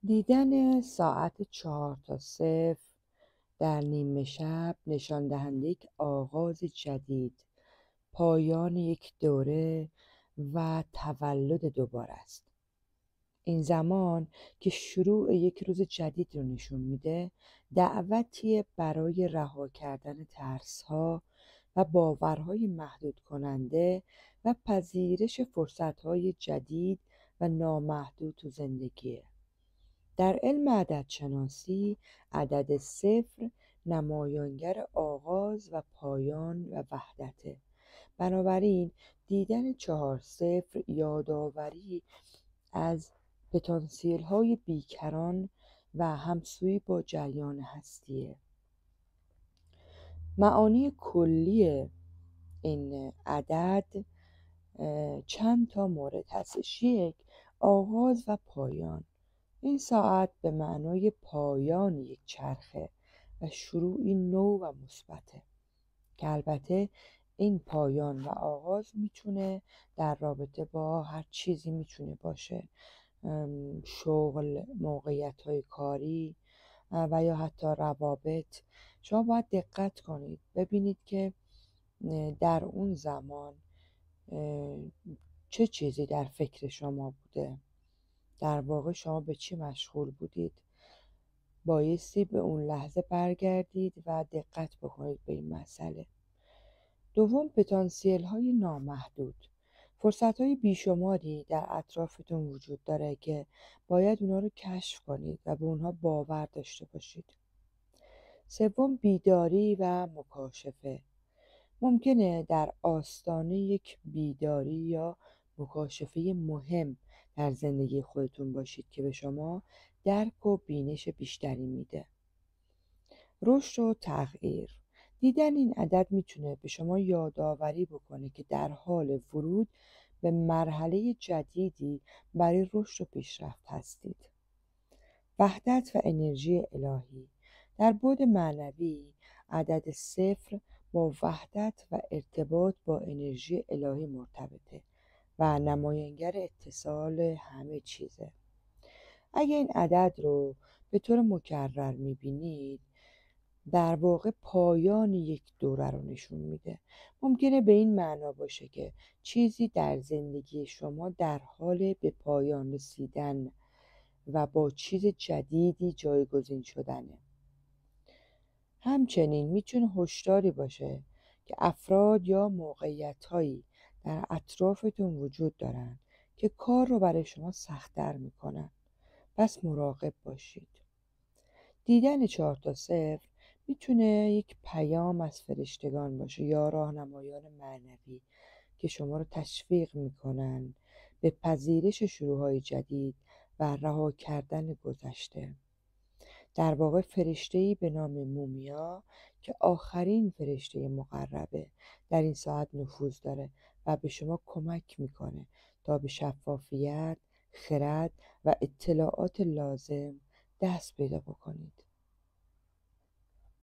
دیدن ساعت 4 تا 0 در نیمه شب نشان دهنده یک آغاز جدید، پایان یک دوره و تولد دوباره است. این زمان که شروع یک روز جدید رو نشون میده، دعوتیه برای رها کردن ترس‌ها و باورهای محدود کننده و پذیرش فرصت‌های جدید و نامحدود تو زندگیه. در علم عددشناسی، عدد 0 نمایانگر آغاز و پایان و وحدته. بنابراین دیدن 4 0 یادآوری از پتانسیل‌های بیکران و همسویی با جریان هستیه. معانی کلی این عدد چند تا مورد هستش. یک، آغاز و پایان. این ساعت به معنای پایان یک چرخه و شروعی نو و مثبته، که البته این پایان و آغاز میتونه در رابطه با هر چیزی میتونه باشه، شغل، موقعیت‌های کاری و یا حتی روابط. شما باید دقت کنید ببینید که در اون زمان چه چیزی در فکر شما بوده، در واقع شما به چی مشغول بودید. بایستی به اون لحظه برگردید و دقت بکنید به این مسئله. دوم، پتانسیل های نامحدود. فرصت های بیشماری در اطرافتون وجود داره که باید اونا رو کشف کنید و به اونها باور داشته باشید. سوم، بیداری و مکاشفه. ممکنه در آستانه یک بیداری یا مکاشفه مهم در زندگی خودتون باشید که به شما درک و بینش بیشتری میده. رشد و تغییر. دیدن این عدد میتونه به شما یادآوری بکنه که در حال ورود به مرحله جدیدی برای رشد و پیشرفت هستید. وحدت و انرژی الهی. در بعد معنوی، عدد 0 با وحدت و ارتباط با انرژی الهی مرتبطه و نمایانگر اتصال همه چیزه. اگه این عدد رو به طور مکرر میبینید، در واقع پایان یک دوره رو نشون میده. ممکنه به این معنا باشه که چیزی در زندگی شما در حال به پایان رسیدن و با چیز جدیدی جایگزین شدنه. همچنین میتونه هشداری باشه که افراد یا موقعیت‌هایی در اطرافتون وجود دارن که کار رو برای شما سخت‌تر میکنن. پس مراقب باشید. دیدن 4 تا 0 میتونه یک پیام از فرشتگان باشه یا راهنمایان معنوی که شما رو تشویق میکنن به پذیرش شروع‌های جدید و رها کردن گذشته. در واقع فرشته‌ای به نام مومیا که آخرین فرشته مقربه در این ساعت نفوذ داره و به شما کمک میکنه تا به شفافیت، خرد و اطلاعات لازم دست پیدا بکنید.